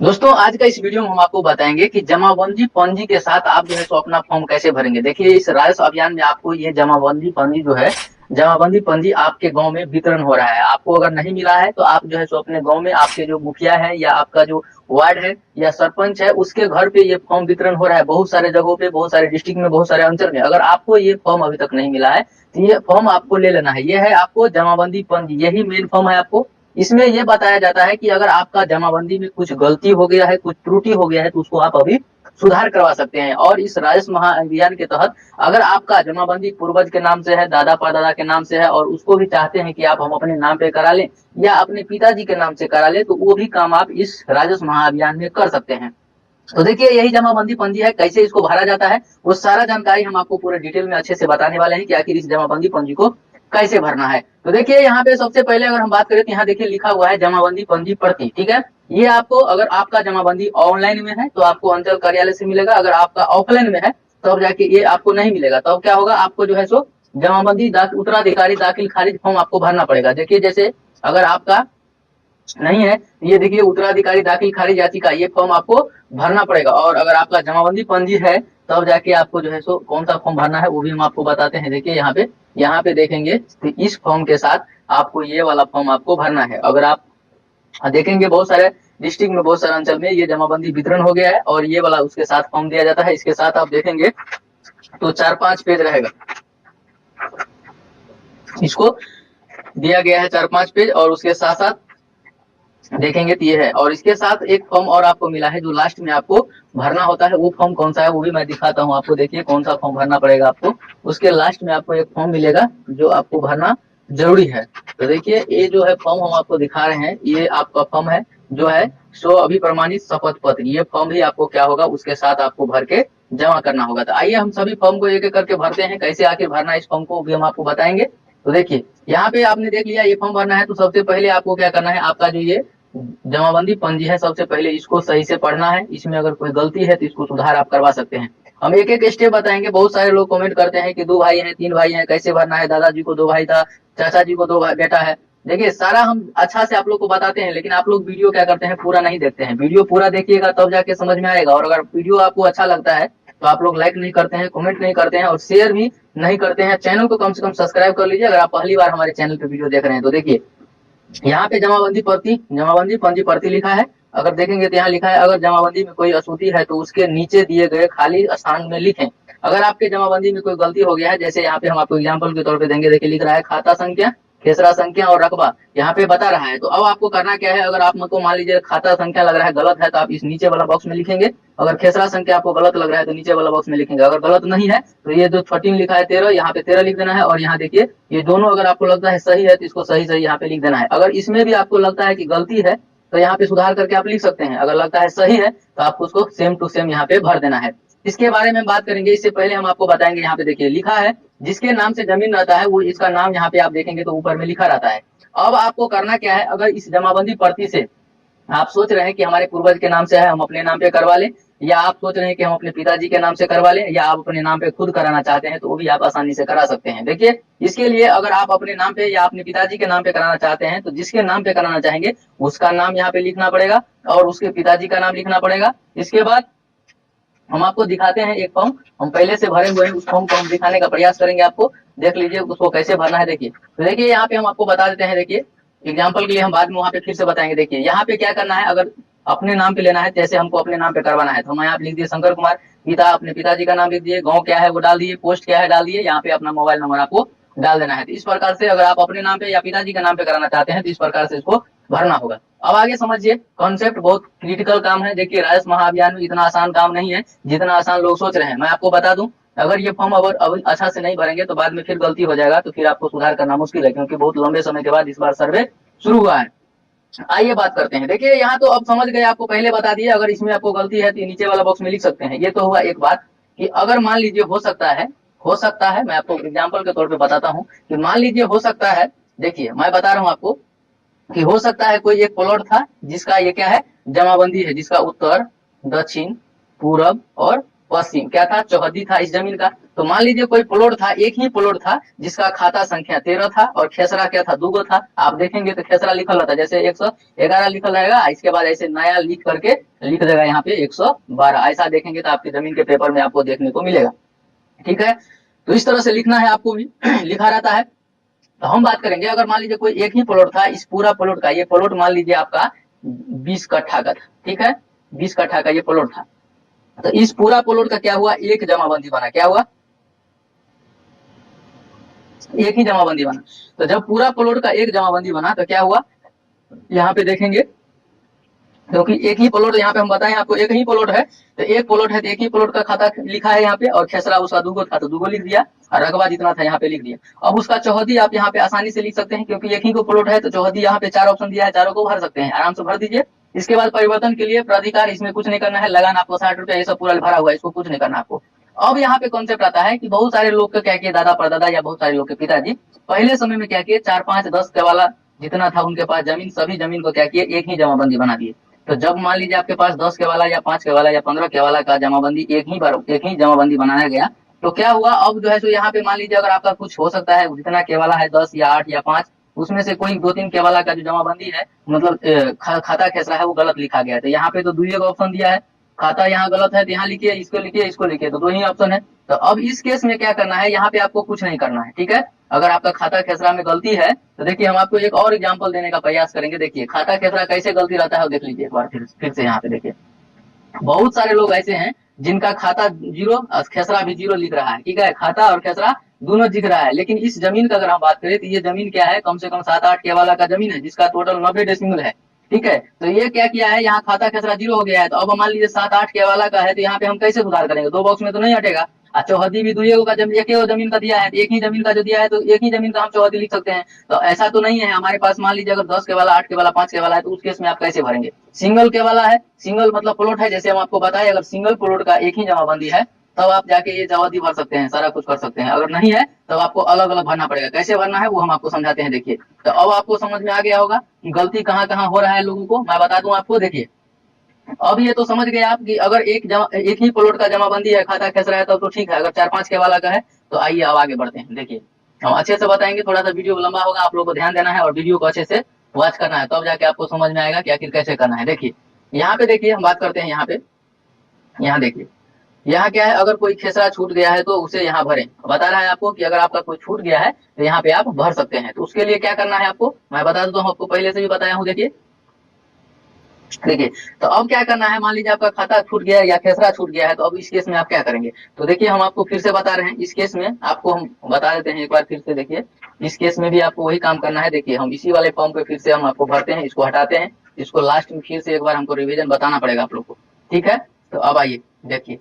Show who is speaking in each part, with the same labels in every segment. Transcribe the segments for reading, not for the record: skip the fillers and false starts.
Speaker 1: दोस्तों आज का इस वीडियो में हम आपको बताएंगे कि जमाबंदी पंजी के साथ आप जो है सो अपना फॉर्म कैसे भरेंगे। देखिए इस राजस्व अभियान में आपको ये जमाबंदी पंजी जो है जमाबंदी पंजी आपके गांव में वितरण हो रहा है। आपको अगर नहीं मिला है तो आप जो है सो अपने गांव में आपके जो मुखिया है या आपका जो वार्ड है या सरपंच है उसके घर पे ये फॉर्म वितरण हो रहा है। बहुत सारे जगहों पे, बहुत सारे डिस्ट्रिक्ट में, बहुत सारे अंचल में। अगर आपको ये फॉर्म अभी तक नहीं मिला है तो ये फॉर्म आपको ले लेना है। ये है आपको जमाबंदी पंजी, यही मेन फॉर्म है आपको। इसमें यह बताया जाता है कि अगर आपका जमाबंदी में कुछ गलती हो गया है, कुछ त्रुटि हो गया है तो उसको आप अभी सुधार करवा सकते हैं। और इस राजस्व महाअभियान के तहत अगर आपका जमाबंदी पूर्वज के नाम से है, दादा परदादा के नाम से है और उसको भी चाहते हैं कि आप हम अपने नाम पे करा लें या अपने पिताजी के नाम से करा लें तो वो भी काम आप इस राजस्व महाअभियान में कर सकते हैं। तो देखिए यही जमाबंदी पंजी है, कैसे इसको भरा जाता है वो सारा जानकारी हम आपको पूरे डिटेल में अच्छे से बताने वाले हैं कि आखिर इस जमाबंदी पंजी को कैसे भरना है। तो देखिए यहाँ पे सबसे पहले अगर हम बात करें तो यहाँ देखिए लिखा हुआ है जमाबंदी पंजी प्रति, ठीक है। ये आपको अगर आपका जमाबंदी ऑनलाइन में है तो आपको अंचल कार्यालय से मिलेगा। अगर आपका ऑफलाइन में है तब जाके ये आपको नहीं मिलेगा। तब क्या होगा, आपको जो है सो जमाबंदी उत्तराधिकारी दाखिल खारिज फॉर्म आपको भरना पड़ेगा। देखिए जैसे अगर आपका नहीं है ये देखिए उत्तराधिकारी दाखिल खारिज याचिका, ये फॉर्म आपको भरना पड़ेगा। और अगर आपका जमाबंदी पंजी है तब जाके आपको जो है सो कौन सा फॉर्म भरना है वो भी हम आपको बताते हैं। देखिए यहाँ पे देखेंगे तो इस फॉर्म के साथ आपको ये वाला फॉर्म आपको भरना है। अगर आप देखेंगे बहुत सारे डिस्ट्रिक्ट में, बहुत सारे अंचल में ये जमाबंदी वितरण हो गया है और ये वाला उसके साथ फॉर्म दिया जाता है। इसके साथ आप देखेंगे तो 4-5 पेज रहेगा, इसको दिया गया है 4-5 पेज। और उसके साथ साथ देखेंगे तो ये है। और इसके साथ एक फॉर्म और आपको मिला है जो लास्ट में आपको भरना होता है। वो फॉर्म कौन सा है वो भी मैं दिखाता हूँ आपको। देखिए कौन सा फॉर्म भरना पड़ेगा आपको। उसके लास्ट में आपको एक फॉर्म मिलेगा जो आपको भरना जरूरी है। तो देखिए ये जो है फॉर्म हम आपको दिखा रहे हैं, ये आपका फॉर्म है जो है सो अभी प्रमाणित शपथ पत्र। ये फॉर्म भी आपको क्या होगा उसके साथ आपको भर के जमा करना होगा। तो आइए हम सभी फॉर्म को एक एक करके भरते हैं। कैसे आके भरना है इस फॉर्म को भी हम आपको बताएंगे। तो देखिए यहाँ पे आपने देख लिया ये फॉर्म भरना है तो सबसे पहले आपको क्या करना है, आपका जो ये जमाबंदी पंजी है सबसे पहले इसको सही से पढ़ना है। इसमें अगर कोई गलती है तो इसको सुधार आप करवा सकते हैं। हम एक एक स्टेप बताएंगे। बहुत सारे लोग कमेंट करते हैं कि 2 भाई हैं, 3 भाई हैं, कैसे भरना है, दादाजी को 2 भाई था, चाचा जी को 2 बेटा है। देखिए सारा हम अच्छा से आप लोग को बताते हैं लेकिन आप लोग वीडियो क्या करते हैं, पूरा नहीं देखते हैं। वीडियो पूरा देखिएगा तब जाके समझ में आएगा। और अगर वीडियो आपको अच्छा लगता है तो आप लोग लाइक नहीं करते हैं, कमेंट नहीं करते हैं और शेयर भी नहीं करते हैं। चैनल को कम से कम सब्सक्राइब कर लीजिए अगर आप पहली बार हमारे चैनल पे वीडियो देख रहे हैं। तो देखिए यहाँ पे जमाबंदी पंजी प्रति लिखा है। अगर देखेंगे तो यहाँ लिखा है अगर जमाबंदी में कोई अशुद्धि है तो उसके नीचे दिए गए खाली स्थान में लिखें। अगर आपके जमाबंदी में कोई गलती हो गया है, जैसे यहाँ पे हम आपको एग्जांपल के तौर पे देंगे। देखिए लिख रहा है खाता संख्या, खेसरा संख्या और रकबा यहाँ पे बता रहा है। तो अब आपको करना क्या है, अगर आप को मान लीजिए खाता संख्या लग रहा है गलत है तो आप इस नीचे वाला बॉक्स में लिखेंगे। अगर खेसरा संख्या आपको गलत लग रहा है तो नीचे वाला बॉक्स में लिखेंगे। अगर गलत नहीं है तो ये जो 13 लिखा है 13, यहाँ पे 13 लिख देना है। और यहाँ देखिए ये दोनों अगर आपको लगता है सही है तो इसको सही सही यहाँ पे लिख देना है। अगर इसमें भी आपको लगता है कि गलती है तो यहाँ पे सुधार करके आप लिख सकते हैं। अगर लगता है सही है तो आपको उसको सेम टू सेम यहाँ पे भर देना है। इसके बारे में बात करेंगे, इससे पहले हम आपको बताएंगे। यहाँ पे देखिए लिखा है जिसके नाम से जमीन रहता है वो इसका नाम यहाँ पे आप देखेंगे तो ऊपर में लिखा रहता है। अब आपको करना क्या है, अगर इस जमाबंदी पर्ची से आप सोच रहे हैं कि हमारे पूर्वज के नाम से है हम अपने नाम पे करवा लें, या आप सोच रहे हैं कि हम अपने पिताजी के नाम से करवा लें, या आप अपने नाम पे खुद कराना चाहते हैं तो वो भी आप आसानी से करा सकते हैं। देखिए इसके लिए अगर आप अपने नाम पे या अपने पिताजी के नाम पे कराना चाहते हैं तो जिसके नाम पे कराना चाहेंगे उसका नाम यहाँ पे लिखना पड़ेगा और उसके पिताजी का नाम लिखना पड़ेगा। इसके बाद हम आपको दिखाते हैं एक फॉर्म हम पहले से भरे हुए हैं, उस फॉर्म को हम दिखाने का प्रयास करेंगे। आपको देख लीजिए उसको कैसे भरना है। देखिए तो देखिए यहाँ पे हम आपको बता देते हैं। देखिए एग्जाम्पल के लिए हम बाद में वहां पे फिर से बताएंगे। देखिए यहाँ पे क्या करना है, अगर अपने नाम पे लेना है जैसे हमको अपने नाम पे करवाना है तो हम यहाँ पे लिख दिए शंकर कुमार, पिता अपने पिताजी का नाम लिख दिए, गाँव क्या है वो डाल दिए, पोस्ट क्या है डाल दिए, यहाँ पे अपना मोबाइल नंबर आपको डाल देना है। तो इस प्रकार से अगर आप अपने नाम पे या पिताजी के नाम पे कराना चाहते हैं तो इस प्रकार से इसको भरना होगा। अब आगे समझिए, कॉन्सेप्ट बहुत क्रिटिकल काम है। देखिए राजस्व महाअभियान में इतना आसान काम नहीं है जितना आसान लोग सोच रहे हैं। मैं आपको बता दूं अगर ये फॉर्म अब अच्छा से नहीं भरेंगे तो बाद में फिर गलती हो जाएगा तो फिर आपको सुधार करना मुश्किल है, क्योंकि बहुत लंबे समय के बाद इस बार सर्वे शुरू हुआ है। आइए बात करते हैं। देखिए यहाँ तो अब समझ गए, आपको पहले बता दिए अगर इसमें आपको गलती है तो नीचे वाला बॉक्स में लिख सकते हैं। ये तो हुआ एक बात कि अगर मान लीजिए हो सकता है मैं आपको एग्जाम्पल के तौर पे बताता हूँ कि मान लीजिए हो सकता है। देखिए मैं बता रहा हूँ आपको कि हो सकता है कोई एक प्लॉट था जिसका ये क्या है जमाबंदी है, जिसका उत्तर, दक्षिण, पूरब और पश्चिम क्या था, चौहद्दी था इस जमीन का। तो मान लीजिए कोई प्लॉट था, एक ही प्लॉट था जिसका खाता संख्या 13 था और खेसरा क्या था, 2 था। आप देखेंगे तो खेसरा लिखल रहता है, जैसे 111 लिखल रहेगा, इसके बाद ऐसे नया लिख करके लिख देगा यहाँ पे 112, ऐसा देखेंगे तो आपकी जमीन के पेपर में आपको देखने को मिलेगा। ठीक है, तो इस तरह से लिखना है आपको भी लिखा रहता है। तो हम बात करेंगे, अगर मान लीजिए कोई एक ही प्लॉट था, इस पूरा प्लॉट का, ये प्लॉट मान लीजिए आपका 20 कट्ठा का था, ठीक है, 20 कट्ठा का ये प्लॉट था। तो इस पूरा प्लॉट का क्या हुआ, एक जमाबंदी बना, क्या हुआ, एक ही जमाबंदी बना। तो जब पूरा प्लॉट का एक जमाबंदी बना तो क्या हुआ, यहाँ पे देखेंगे, क्योंकि एक ही प्लॉट यहाँ पे हम बताएं आपको, एक ही प्लॉट है, तो एक प्लॉट है तो एक ही प्लॉट का खाता लिखा है यहाँ पे, और खेसरा उसका 2 था तो 2 लिख दिया, और रकबा जितना था यहाँ पे लिख दिया। अब उसका चौहदी आप यहाँ पे आसानी से लिख सकते हैं, क्योंकि एक ही को प्लॉट है तो चौहदी यहाँ पे 4 ऑप्शन दिया है, चारों को भर सकते हैं, आराम से भर दीजिए। इसके बाद परिवर्तन के लिए प्राधिकार, इसमें कुछ नहीं करना है, लगान आपको 60 रुपया, ये सब पूरा भरा हुआ है, इसको कुछ नहीं करना आपको। अब यहाँ पे कॉन्सेप्ट आता है कि बहुत सारे लोग का क्या किए, दादा परदादा या बहुत सारे लोग के पिताजी पहले समय में क्या किए, 4, 5, 10 के वाला जितना था उनके पास जमीन, सभी जमीन को क्या किए, एक ही जमाबंदी बना दिए। तो जब मान लीजिए आपके पास 10 के वाला या 5 के वाला या 15 के वाला का जमाबंदी एक ही जमाबंदी बनाया गया, तो क्या हुआ, अब जो है सो यहाँ पे मान लीजिए अगर आपका कुछ हो सकता है, जितना के वाला है 10 या 8 या 5, उसमें से कोई 2-3 के वाला का जो जमाबंदी है, मतलब खाता खेसरा है, वो गलत लिखा गया है। तो यहाँ पे तो 2 ऑप्शन दिया है, खाता यहाँ गलत है तो यहाँ लिखिए, इसको लिखिए, इसको लिखिए, तो 2 ही ऑप्शन है। तो अब इस केस में क्या करना है, यहाँ पे आपको कुछ नहीं करना है, ठीक है। अगर आपका खाता खेसरा में गलती है तो देखिए, हम आपको एक और एग्जांपल देने का प्रयास करेंगे। देखिए खाता खेसरा कैसे गलती रहता है, देख लीजिए एक बार फिर से यहाँ पे देखिए। बहुत सारे लोग ऐसे हैं जिनका खाता 0 खेसरा भी 0 लिख रहा है, ठीक है, खाता और खेसरा दोनों दिख रहा है, लेकिन इस जमीन का अगर हम बात करें तो ये जमीन क्या है, कम से कम 7-8 के वाला का जमीन है, जिसका टोटल 90 डेसिमल है, ठीक है। तो ये क्या किया है, यहाँ खाता खेसरा 0 हो गया है। तो अब मान लीजिए 7-8 के वाला का है, तो यहाँ पे हम कैसे सुधार करेंगे, 2 बॉक्स में तो नहीं हटेगा। चौहदी भी 2 का जमीन, एक जमीन का दिया है, एक ही जमीन का जो दिया है तो एक ही जमीन का हम चौहदी लिख सकते हैं। तो ऐसा तो नहीं है हमारे पास, मान लीजिए अगर 10 के वाला, 8 के वाला, 5 के वाला है, तो उस केस में आप कैसे भरेंगे। सिंगल के वाला है, सिंगल मतलब प्लॉट है, जैसे हम आपको बताएं, अगर सिंगल प्लॉट का एक ही जमाबंदी है तब आप जाके ये जवाबी भर सकते हैं, सारा कुछ कर सकते हैं। अगर नहीं है तब आपको अलग अलग भरना पड़ेगा। कैसे भरना है वो हम आपको समझाते हैं, देखिए। तो अब आपको समझ में आ गया होगा कि गलती कहाँ कहाँ हो रहा है लोगों को, मैं बता दूं आपको। देखिए अब ये तो समझ गए आप कि अगर एक ही प्लॉट का जमाबंदी है, खाता खेसरा है, तब तो ठीक है। अगर 4-5 के वाला का है तो आइए अब आगे बढ़ते हैं। देखिए हम अच्छे से बताएंगे, थोड़ा सा वीडियो लंबा होगा, आप लोगों को ध्यान देना है और वीडियो को अच्छे से वॉच करना है, तब जाके आपको समझ में आएगा कि आखिर कैसे करना है। देखिए यहाँ पे देखिए, हम बात करते हैं यहाँ पे, यहाँ देखिए, यहाँ क्या है, अगर कोई खेसरा छूट गया है तो उसे यहाँ भरें। बता रहा है आपको कि अगर आपका कोई छूट गया है तो यहाँ पे आप भर सकते हैं। तो उसके लिए क्या करना है आपको, मैं बता दूं, हम आपको पहले से भी बताया हूँ। देखिए देखिए, तो अब क्या करना है, मान लीजिए आपका खाता छूट गया है या खेसरा छूट गया है, तो अब इस केस में आप क्या करेंगे। तो देखिए हम आपको फिर से बता रहे हैं, इस केस में आपको हम बता देते हैं एक बार फिर से। देखिए इस केस में भी आपको वही काम करना है। देखिए हम इसी वाले फॉर्म पे फिर से हम आपको भरते हैं, इसको हटाते हैं, इसको लास्ट में फिर से एक बार हमको रिविजन बताना पड़ेगा आप लोग को, ठीक है। तो अब आइए देखिए,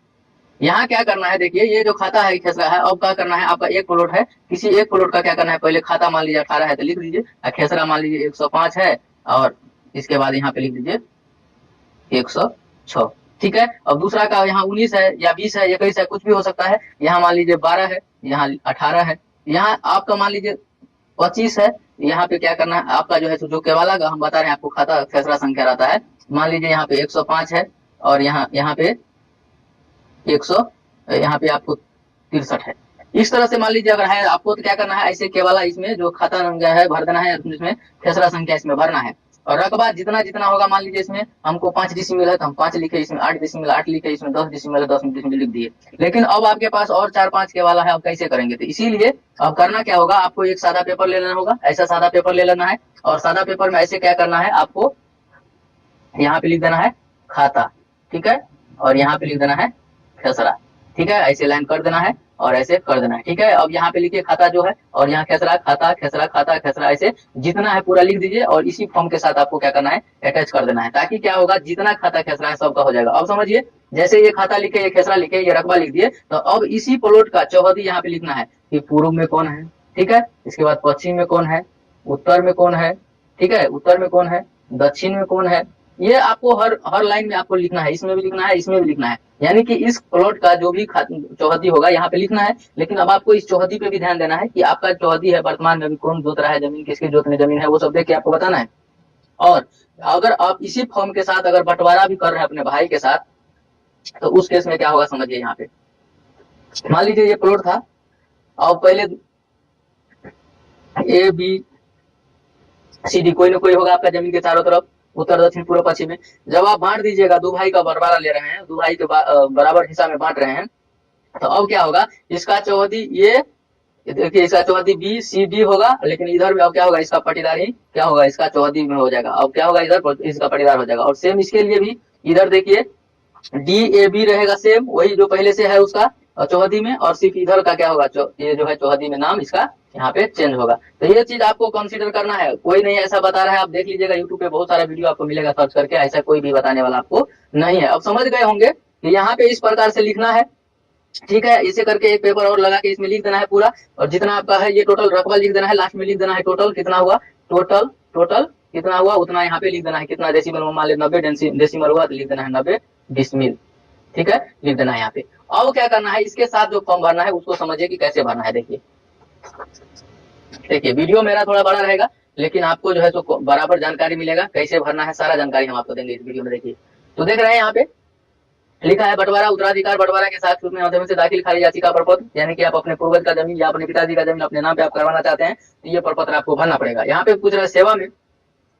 Speaker 1: यहाँ क्या करना है। देखिए ये जो खाता है खेसरा है, अब क्या करना है, आपका एक प्लॉट है, किसी एक प्लॉट का क्या करना है, पहले खाता मान लीजिए 18 है तो लिख दीजिए, खेसरा मान लीजिए 105 है, और इसके बाद यहाँ पे लिख दीजिए 106, ठीक है। अब दूसरा का यहाँ 19 है या 20 है, 21 है, कुछ भी हो सकता है। यहाँ मान लीजिए 12 है, यहाँ 18 है, यहाँ आपका मान लीजिए 25 है। यहाँ पे क्या करना है, आपका जो है जो केवाला का हम बता रहे हैं आपको, खाता खेसरा संख्या रहता है, मान लीजिए यहाँ पे 105 है, और यहाँ पे 100, यहाँ पे आपको 63 है। इस तरह से मान लीजिए अगर है आपको, तो क्या करना है, ऐसे केवाला इसमें जो खाता संख्या है भर देना है, इसमें खेसरा संख्या इसमें भरना है। और रकबा जितना जितना होगा, मान लीजिए इसमें हमको 5 डिसिमिल है तो हम 5 लिखे, इसमें 8 डिसिमिल 8 लिखे, इसमें 10 डिसिमिल है 10 डिसिमिल लिख दिए। लेकिन अब आपके पास और 4-5 के वाला है, अब कैसे करेंगे। तो इसीलिए अब करना क्या होगा, आपको एक सादा पेपर ले लेना होगा, ऐसा सादा पेपर ले लेना है, और सादा पेपर में ऐसे क्या करना है, आपको यहाँ पे लिख देना है खाता, ठीक है, और यहाँ पे लिख देना है खेसरा, ठीक है, ऐसे लाइन कर देना है और ऐसे कर देना है, ठीक है। अब यहाँ पे लिखिए खाता जो है, और यहाँ खेसरा, खाता खेसरा, खाता खेसरा, ऐसे जितना है पूरा लिख दीजिए, और इसी फॉर्म के साथ आपको क्या करना है, अटैच कर देना है, ताकि क्या होगा, जितना खाता खेसरा है सबका हो जाएगा। अब समझिए, जैसे ये खाता लिखे, ये खेसरा लिखे, ये रकबा लिख दिए, तो अब इसी प्लॉट का चौहदी यहाँ पे लिखना है कि पूर्व में कौन है, ठीक है, इसके बाद पश्चिम में कौन है, उत्तर में कौन है, ठीक है, उत्तर में कौन है, दक्षिण में कौन है, ये आपको हर लाइन में आपको लिखना है, इसमें भी लिखना है, इसमें भी लिखना है। यानी कि इस प्लॉट का जो भी चौहदी होगा यहाँ पे लिखना है। लेकिन अब आपको इस चौहदी पे भी ध्यान देना है कि आपका चौहदी है वर्तमान में कौन जोत रहा है जमीन, किसके जोत में जमीन है, वो सब देख के आपको बताना है। और अगर आप इसी फॉर्म के साथ अगर बंटवारा भी कर रहे हैं अपने भाई के साथ, तो उस केस में क्या होगा समझिए। यहाँ पे मान लीजिए ये प्लॉट था और पहले ए बी सी डी कोई ना कोई होगा आपका जमीन के चारों तरफ, उत्तर दक्षिण पूर्व पश्चिम में। जब आप बांट दीजिएगा, दो भाई का बंटवारा ले रहे हैं, दो भाई के बराबर हिस्सा में बांट रहे हैं, तो अब क्या होगा, इसका चौहदी ये देखिए, इसका चौहदी बी सी डी होगा, लेकिन इधर भी अब क्या होगा, इसका पटीदार ही क्या होगा, इसका चौहदी में हो जाएगा। अब क्या होगा, इधर इसका पटीदार हो जाएगा। और सेम इसके लिए भी इधर देखिए डी ए बी रहेगा सेम वही जो पहले से है उसका चौहदी में, और सिर्फ इधर का क्या होगा, ये जो है चौहदी में नाम इसका यहाँ पे चेंज होगा। तो ये चीज आपको कंसीडर करना है, कोई नहीं ऐसा बता रहा है, आप देख लीजिएगा यूट्यूब पे बहुत सारा वीडियो आपको मिलेगा सर्च करके, ऐसा कोई भी बताने वाला आपको नहीं है। अब समझ गए होंगे कि यहाँ पे इस प्रकार से लिखना है, ठीक है। इसे करके एक पेपर और लगा के इसमें लिख देना है पूरा, और जितना आपका है ये टोटल रकबा लिख देना है, लास्ट में लिख देना है टोटल कितना हुआ, टोटल कितना हुआ उतना यहाँ पे लिख देना है, कितना डेसिमल में, मान लीजिए 90 डेसिमल हुआ तो लिख देना है 90 डिसमिल, ठीक है, लिख देना है यहाँ पे। अब क्या करना है, इसके साथ जो फॉर्म भरना है उसको समझिए कि कैसे भरना है। देखिए वीडियो मेरा थोड़ा बड़ा रहेगा, लेकिन आपको जो है तो बराबर जानकारी मिलेगा, कैसे भरना है सारा जानकारी हम आपको देंगे इस वीडियो में। देखिए तो देख रहे हैं यहाँ पे लिखा है बंटवारा उत्तराधिकार बंटवारा के साथ उसमें माध्यम से दाखिल खारिज याचिका प्रपत्र, यानी कि आप अपने पूर्वज का जमीन या अपने पिताजी का जमीन अपने नाम पे आप करवाना चाहते हैं, तो ये प्रपत्र आपको भरना पड़ेगा। यहाँ पे पूछ रहा है सेवा में,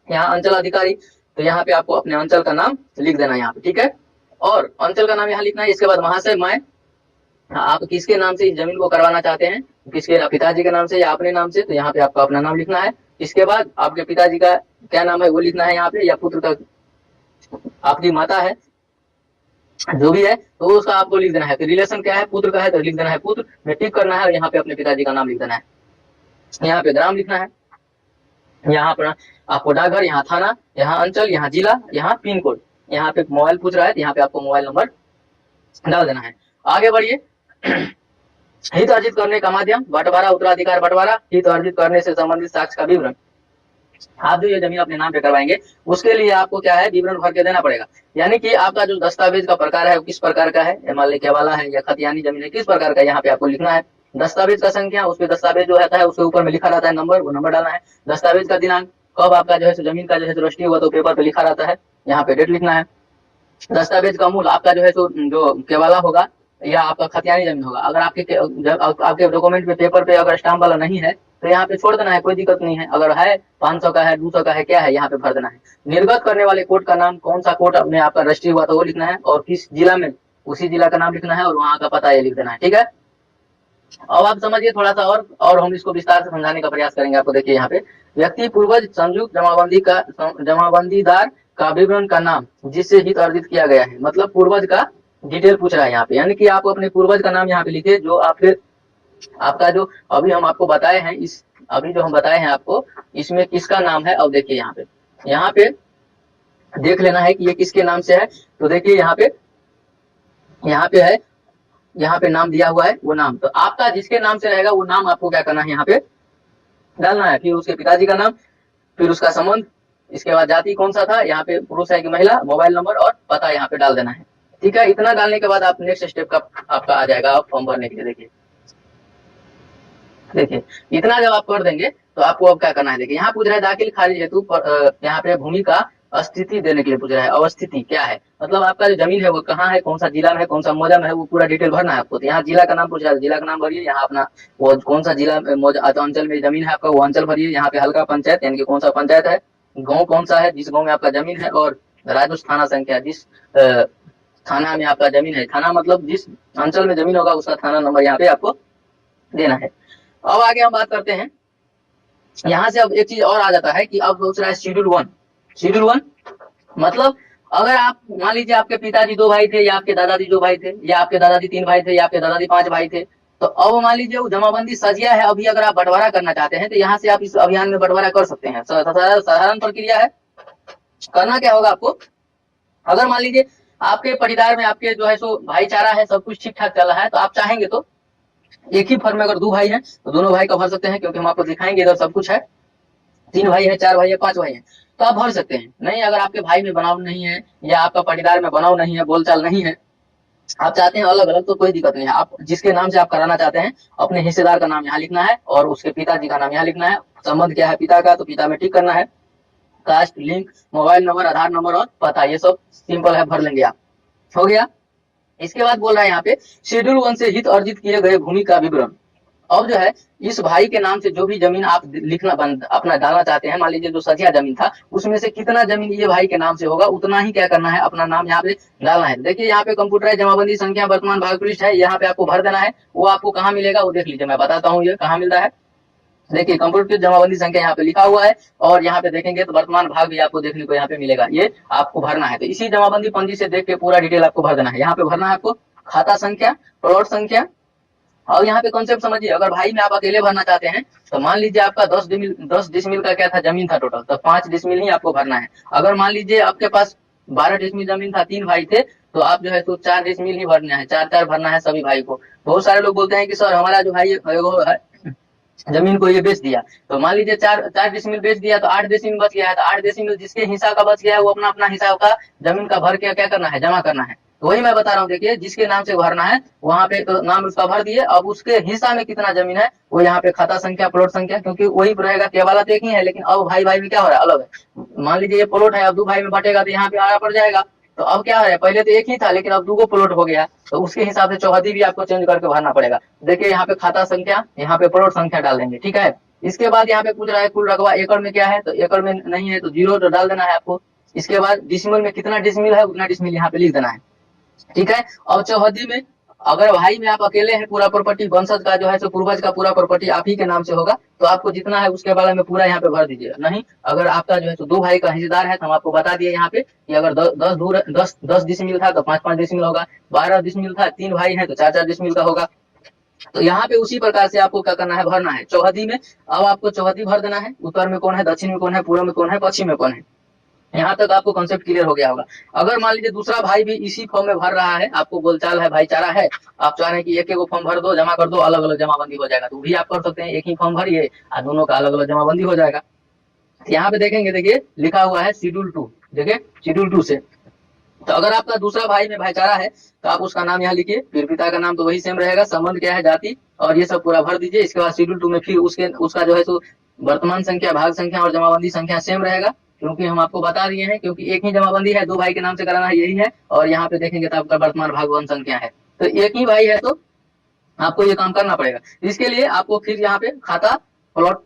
Speaker 1: यहाँ अंचल अधिकारी, तो यहाँ पे आपको अपने अंचल का नाम लिख देना है यहाँ पे, ठीक है। और अंचल का नाम यहाँ लिखना है। इसके बाद महाशय मैं, आप किसके नाम से इस जमीन को करवाना चाहते हैं, किसके पिताजी के नाम से या अपने नाम से, तो यहाँ पे आपको अपना नाम लिखना है। इसके बाद आपके पिताजी का क्या नाम है वो लिखना है यहाँ पे, या पुत्र का, आपकी माता है जो भी है तो उसका आपको लिख देना है। तो रिलेशन क्या है, पुत्र का है तो लिख देना है पुत्र में, टिक करना है और यहाँ पे अपने पिताजी का नाम लिख देना है। यहाँ पे ग्राम लिखना है, यहाँ पर आपको डाकघर, यहाँ थाना, यहाँ अंचल, यहाँ जिला, यहाँ पिन कोड, यहाँ पे मोबाइल पूछ रहा है तो यहाँ पे आपको मोबाइल नंबर डाल देना है। आगे बढ़िए, हित अर्जित करने का माध्यम, बंटवारा उत्तराधिकार बंटवारा, हित अर्जित करने से संबंधित साक्ष्य का विवरण। आप जो ये जमीन अपने नाम पे करवाएंगे उसके लिए आपको क्या है, विवरण भर के देना पड़ेगा। यानी कि आपका जो दस्तावेज का प्रकार है वो किस प्रकार का है, मान लीजिए वाला है या खतियानी जमीन है, किस प्रकार का, यहाँ पे आपको लिखना है। दस्तावेज का संख्या, उसपे दस्तावेज जो रहता है उसके ऊपर में लिखा रहता है नंबर, वो नंबर डालना है। दस्तावेज का दिनांक, कब आपका जो है जमीन का जो है रजिस्ट्री हुआ तो पेपर पे लिखा रहता है, यहाँ पे डेट लिखना है। दस्तावेज का मूल, आपका जो है जो केवाला होगा या आपका खतियानी जमीन होगा, अगर आपके डॉक्यूमेंट पे पेपर पे अगर स्टाम्प वाला नहीं है तो यहाँ पे छोड़ देना है, कोई दिक्कत नहीं है। अगर है 500 का है, 200 का है, क्या है, यहाँ पे भर देना है। निर्गत करने वाले कोर्ट का नाम, कौन सा कोर्ट अपने आपका रजिस्ट्री हुआ तो वो लिखना है, और किस जिला में, उसी जिला का नाम लिखना है, और वहाँ का पता ये लिख देना है, ठीक है। अब आप समझिए थोड़ा सा और हम इसको विस्तार से समझाने का प्रयास करेंगे आपको। देखिए यहाँ पे व्यक्ति पूर्वज संयुक्त जमाबंदीदार का विवरण का नाम जिससे हित अर्जित किया गया है, मतलब पूर्वज का डिटेल पूछ रहा है यहाँ पे, यानी कि आप अपने पूर्वज का नाम यहाँ पे लिखे, जो आपका जो अभी हम आपको बताए हैं, अभी जो हम बताए हैं आपको, इसमें किसका नाम है। अब देखिए यहाँ पे देख लेना है कि ये किसके नाम से है। तो देखिए यहाँ पे है, यहाँ पे नाम दिया हुआ है, वो नाम तो आपका जिसके नाम से रहेगा वो नाम आपको क्या करना है, यहाँ पे डालना है। फिर उसके पिताजी का नाम, फिर उसका संबंध, इसके बाद जाति कौन सा था, यहाँ पे पुरुष है कि महिला, मोबाइल नंबर और पता यहाँ पे डाल देना है, ठीक है। इतना डालने के बाद आप नेक्स्ट स्टेप का आपका आ जाएगा फॉर्म भरने के लिए। देखिए इतना जब आप कर देंगे तो आपको अब क्या करना है। देखिए यहाँ पूछ रहा है दाखिल खारिज हेतु, यहाँ पे भूमि का स्थिति देने के लिए पूछ रहा है। अवस्थिति क्या है, मतलब आपका जो जमीन है वो कहाँ है, कौन सा जिला में है, कौन सा मौजा में है, वो पूरा डिटेल भरना है आपको। तो यहाँ जिला का नाम पूछ रहा है, जिला का नाम भरिए। यहाँ अपना वो कौन सा जिला अंचल में जमीन है आपका, वो अंचल भरिए। यहाँ पे हल्का पंचायत यानी कि कौन सा पंचायत है, गाँव कौन सा है, जिस गाँव में आपका जमीन है, और राजस्व थाना संख्या, जिस थाना में आपका जमीन है, थाना मतलब जिस अंचल में जमीन होगा उसका थाना नंबर यहाँ पे आपको देना है। अब आगे हम बात करते हैं, यहाँ से अब एक चीज और आ जाता है कि अब सोच रहा है शेड्यूल 1। शेड्यूल 1 मतलब अगर आप मान लीजिए आपके पिताजी 2 भाई थे, या आपके दादाजी 2 भाई थे, या आपके दादाजी 3 भाई थे, या आपके दादाजी 5 भाई थे, तो अब मान लीजिए वो जमाबंदी सजिया है, अभी अगर आप बंटवारा करना चाहते हैं तो यहाँ से आप इस अभियान में बंटवारा कर सकते हैं। साधारण प्रक्रिया है। करना क्या होगा आपको, अगर मान लीजिए आपके परिवार में आपके जो है सो भाईचारा है, सब कुछ ठीक ठाक चल रहा है, तो आप चाहेंगे तो एक ही फर्म में अगर 2 भाई हैं तो दोनों भाई का भर सकते हैं, क्योंकि हम आपको दिखाएंगे इधर सब कुछ है। 3 भाई है, 4 भाई है, 5 भाई है, तो आप भर सकते हैं। नहीं, अगर आपके भाई में बनाव नहीं है या आपका परिवार में बनाव नहीं है, बोलचाल नहीं है, आप चाहते हैं अलग अलग, तो कोई दिक्कत नहीं है। आप जिसके नाम से आप कराना चाहते हैं अपने हिस्सेदार का नाम यहाँ लिखना है और उसके पिताजी का नाम यहाँ लिखना है। संबंध क्या है पिता का, तो पिता में टिक करना है। कास्ट, लिंक, मोबाइल नंबर, आधार नंबर और पता, ये सब सिंपल है, भर लेंगे आप। हो गया। इसके बाद बोल रहा है यहाँ पे शेड्यूल 1 से हित अर्जित किए गए भूमि का विवरण। अब जो है इस भाई के नाम से जो भी जमीन आप लिखना अपना डालना चाहते हैं, मान लीजिए जो सजिया जमीन था उसमें से कितना जमीन ये भाई के नाम से होगा उतना ही क्या करना है, अपना नाम यहाँ पे डालना है। देखिए यहाँ पे कंप्यूटराइज जमाबंदी संख्या वर्तमान भाग पृष्ठ है, यहाँ पे आपको भर देना है। वो आपको कहाँ मिलेगा वो देख लीजिए, मैं बताता हूँ ये कहाँ मिलता है। देखिए कंप्यूटर जमाबंदी संख्या यहाँ पे लिखा हुआ है और यहाँ पे देखेंगे तो वर्तमान भाग भी आपको देखने को यहाँ पे मिलेगा, ये आपको भरना है। तो इसी जमाबंदी पंजी से देख के पूरा डिटेल आपको भर देना है। यहाँ पे भरना है आपको खाता संख्या, प्लॉट संख्या। और यहाँ पे कॉन्सेप्ट समझिए, अगर भाई में आप अकेले भरना चाहते हैं तो मान लीजिए आपका 10 डिसमिल का क्या था जमीन था टोटल, तो 5 डिसमिल ही आपको भरना है। अगर मान लीजिए आपके पास 12 डिसमिल जमीन था, 3 भाई थे, तो आप जो है तो 4 डिसमिल ही भरना है, 4 भरना है सभी भाई को। बहुत सारे लोग बोलते हैं कि सर हमारा जो भाई जमीन को ये बेच दिया, तो मान लीजिए 4 डिसमिल बेच दिया तो 8 डिसमिल बच गया है, तो 8 डिसमिल जिसके हिस्सा का बच गया है वो अपना अपना हिसाब का जमीन का भर के क्या करना है, जमा करना है। तो वही मैं बता रहा हूँ, देखिए जिसके नाम से भरना है वहां पे तो नाम उसका भर दिए, अब उसके हिस्सा में कितना जमीन है वो यहाँ पे खाता संख्या, प्लॉट संख्या, क्योंकि वही रहेगा, केवल एक ही है, लेकिन अब भाई भाई में क्या हो रहा है, अलग है। मान लीजिए ये प्लॉट है, अब 2 भाई में बटेगा तो यहाँ पे आड़ा पड़ जाएगा। तो अब क्या है, पहले तो एक ही था लेकिन अब 2 प्लॉट हो गया, तो उसके हिसाब से चौहदी भी आपको चेंज करके भरना पड़ेगा। देखिए यहाँ पे खाता संख्या, यहाँ पे प्लॉट संख्या डाल देंगे, ठीक है। इसके बाद यहाँ पे पूछ रहा है कुल रकबा एकड़ में क्या है, तो एकड़ में नहीं है तो 0 तो डाल देना है आपको। इसके बाद डिसमिल में कितना डिसमिल है उतना डिसमिल यहाँ पे लिख देना है, ठीक है। और चौहदी में अगर भाई में आप अकेले हैं, पूरा प्रॉपर्टी वंशज का जो है सो पूर्वज का पूरा प्रॉपर्टी आप ही के नाम से होगा, तो आपको जितना है उसके बारे में पूरा यहाँ पे भर दीजिए। नहीं अगर आपका जो है तो 2 भाई का हिस्सेदार है तो हम आपको बता दिए यहाँ पे कि अगर 10 डिसमिल था तो 5 डिसमिल होगा, 12 डिसमिल था, 3 भाई है तो 4 डिसमिल का होगा। तो यहाँ पे उसी प्रकार से आपको क्या करना है, भरना है चौहदी में। अब आपको चौहदी भर देना है, उत्तर में कौन है, दक्षिण में कौन है, पूर्व में कौन है, पश्चिम में कौन है। यहाँ तक आपको कॉन्सेप्ट क्लियर हो गया होगा। अगर मान लीजिए दूसरा भाई भी इसी फॉर्म में भर रहा है, आपको बोलचाल है, भाईचारा है, आप चाह रहे हैं कि एक एक फॉर्म भर दो, जमा कर दो, अलग अलग जमाबंदी हो जाएगा, तो भी आप कर सकते हैं, एक ही फॉर्म भरिए और दोनों का अलग अलग जमाबंदी हो जाएगा। यहाँ पे देखेंगे, देखिए लिखा हुआ है शेड्यूल 2, देखिए शेड्यूल 2 से। तो अगर आपका दूसरा भाई में भाईचारा है तो आप उसका नाम यहाँ लिखिए, फिर पिता का नाम तो वही सेम रहेगा, संबंध क्या है, जाति, और ये सब पूरा भर दीजिए। इसके बाद शेड्यूल 2 में फिर उसका जो है सो वर्तमान संख्या, भाग संख्या और जमाबंदी संख्या सेम रहेगा, क्योंकि हम आपको बता दिए हैं, क्योंकि एक ही जमाबंदी है, 2 भाई के नाम से कराना है, यही है। और यहाँ पे देखेंगे तो आपका वर्तमान भाग वन संख्या है, तो एक ही भाई है तो आपको ये काम करना पड़ेगा। इसके लिए आपको फिर यहाँ पे खाता, प्लॉट,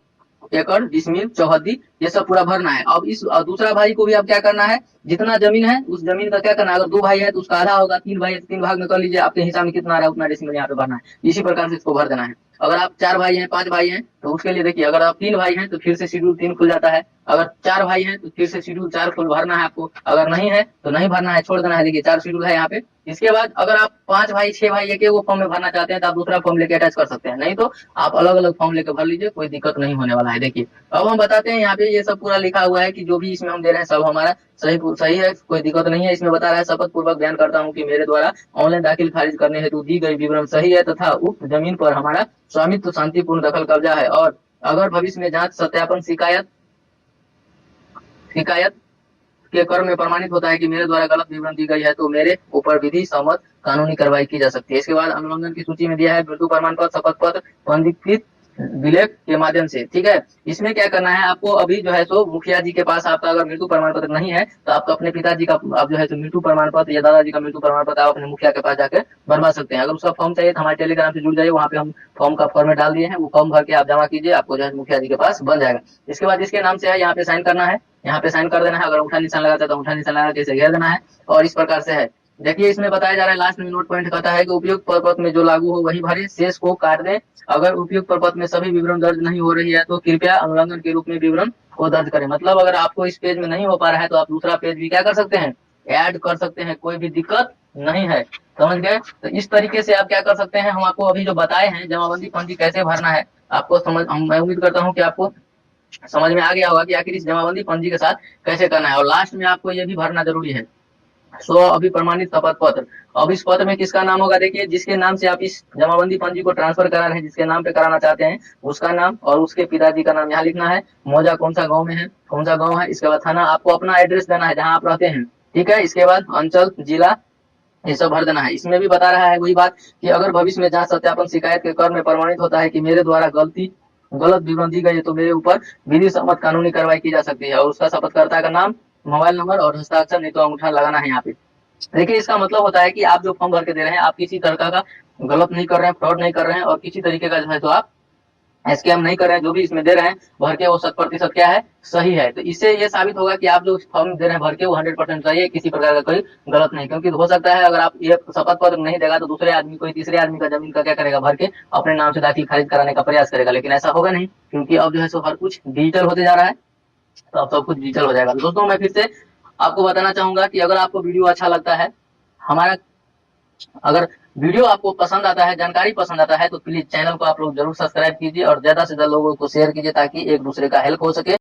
Speaker 1: एकड़, डिसमिल, चौहदी, ये सब पूरा भरना है। अब इस दूसरा भाई को भी अब क्या करना है, जितना जमीन है उस जमीन का क्या करना है, अगर 2 भाई है तो उसका आधा होगा, 3 भाई है तो 3 भाग में कर लीजिए, आपके हिसाब में कितना आ रहा है उतना डिसमिल यहाँ पे भरना है। इसी प्रकार से इसको भर देना है। अगर आप 4 भाई हैं, 5 भाई हैं, तो उसके लिए देखिए, अगर आप 3 भाई हैं तो फिर से शेड्यूल 3 खुल जाता है, अगर 4 भाई हैं तो फिर से शेड्यूल 4 खुल भरना है आपको, अगर नहीं है तो नहीं भरना है, छोड़ देना है। देखिए 4 शेड्यूल है यहाँ पे। इसके बाद अगर आप 5 भाई, 6 भाई एक वो फॉर्म में भरना चाहते हैं तो आप दूसरा फॉर्म लेके अटैच कर सकते हैं, नहीं तो आप अलग अलग फॉर्म लेकर भर लीजिए, कोई दिक्कत नहीं होने वाला है। देखिए अब हम बताते हैं, यहाँ पे ये सब पूरा लिखा हुआ है कि जो भी इसमें हम दे रहे हैं सब हमारा सही है, कोई दिक्कत नहीं है। इसमें बता रहा है, शपथ पूर्वक बयान करता हूँ कि मेरे द्वारा ऑनलाइन दाखिल खारिज करने हेतु दी गई विवरण सही है तथा उक्त जमीन पर हमारा स्वामित्व, शांतिपूर्ण दखल कब्जा है, और अगर भविष्य में जांच, सत्यापन, शिकायत के क्रम में प्रमाणित होता है कि मेरे द्वारा गलत विवरण दी गई है तो मेरे ऊपर विधि सम्मत कानूनी कार्रवाई की जा सकती है। इसके बाद अनुलंघन की सूची में दिया है मृत्यु प्रमाण पत्र, शपथ पत्र, पंजीकृत विलेख के माध्यम से, ठीक है। इसमें क्या करना है आपको, अभी जो है सो मुखिया जी के पास आपका अगर मृत्यु प्रमाण पत्र नहीं है तो आप अपने पिताजी का आप जो है सो मृत्यु प्रमाण पत्र या दादाजी का मृत्यु प्रमाण पत्र आप अपने मुखिया के पास जाकर बनवा सकते हैं। अगर उसका फॉर्म चाहिए तो हमारे टेलीग्राम से जुड़ जाइए, वहाँ पे हम फॉर्म का फॉर्मेट डाल दिए हैं, वो फॉर्म भर के आप जमा कीजिए, आपको जो है मुखिया जी के पास बन जाएगा। इसके बाद इसके नाम से है, यहाँ पे साइन करना है, यहाँ पे साइन कर देना है, अगर अंगूठा निशान लगाता है तो अंगूठा निशान लगा के इसे घेर देना है, और इस प्रकार से है। देखिए इसमें बताया जा रहा है, लास्ट में नोट पॉइंट कहता है कि उपयुक्त प्रपत्र में जो लागू हो वही भरे, शेष को काट दें। अगर उपयुक्त प्रपत्र में सभी विवरण दर्ज नहीं हो रही है तो कृपया अनुलंघन के रूप में विवरण को दर्ज करें। मतलब अगर आपको इस पेज में नहीं हो पा रहा है तो आप दूसरा पेज भी क्या कर सकते हैं, ऐड कर सकते हैं, कोई भी दिक्कत नहीं है, समझ गए। तो इस तरीके से आप क्या कर सकते हैं, हम आपको अभी जो बताए हैं जमाबंदी पंजी कैसे भरना है, आपको समझ, मैं उम्मीद करता हूँ कि आपको समझ में आ गया होगा कि आखिर इस जमाबंदी पंजी के साथ कैसे करना है। और लास्ट में आपको ये भी भरना जरूरी है, सो अभी प्रमाणित शपथ पत्र। अब इस पत्र में किसका नाम होगा, देखिए जिसके नाम से आप इस जमाबंदी पंजी को ट्रांसफर करा रहे हैं, जिसके नाम पे कराना चाहते हैं उसका नाम और उसके पिताजी का नाम यहाँ लिखना है, मौजा कौन सा गांव में है, कौन सा गांव है, इसके बाद थाना, आपको अपना एड्रेस देना है जहाँ आप रहते हैं, ठीक है। इसके बाद अंचल, जिला, ये सब भर देना है। इसमें भी बता रहा है वही बात कि अगर भविष्य में जांच, सत्यापन, शिकायत के क्रम में प्रमाणित होता है कि मेरे द्वारा गलत विवरण दी गई है तो मेरे ऊपर विधि सम्मत कानूनी कार्रवाई की जा सकती है, और उसका शपथकर्ता का नाम, मोबाइल नंबर और हस्ताक्षर, नहीं तो अंगूठा लगाना है यहाँ पे। देखिए इसका मतलब होता है कि आप जो फॉर्म भर के दे रहे हैं आप किसी तरह का गलत नहीं कर रहे हैं, फ्रॉड नहीं कर रहे हैं और किसी तरीके का जो है तो आप स्कैम नहीं कर रहे हैं। जो भी इसमें दे रहे हैं भर के वो 100% क्या है, सही है। तो इससे ये साबित होगा कि आप जो फॉर्म दे रहे हैं भर के वो 100% सही है, किसी प्रकार का कोई गलत नहीं। क्योंकि हो सकता है अगर आप ये शपथ पत्र नहीं देगा तो दूसरे आदमी, कोई तीसरे आदमी का जमीन का क्या करेगा, भर के अपने नाम से दाखिल खारिज कराने का प्रयास करेगा। लेकिन ऐसा होगा नहीं, क्योंकि अब जो है सो हर कुछ डिजिटल होते जा रहा है, तो अब सब कुछ डिजिटल हो जाएगा। तो दोस्तों मैं फिर से आपको बताना चाहूंगा कि अगर आपको वीडियो अच्छा लगता है, हमारा अगर वीडियो आपको पसंद आता है, जानकारी पसंद आता है, तो प्लीज चैनल को आप लोग जरूर सब्सक्राइब कीजिए और ज्यादा से ज्यादा लोगों को शेयर कीजिए ताकि एक दूसरे का हेल्प हो सके।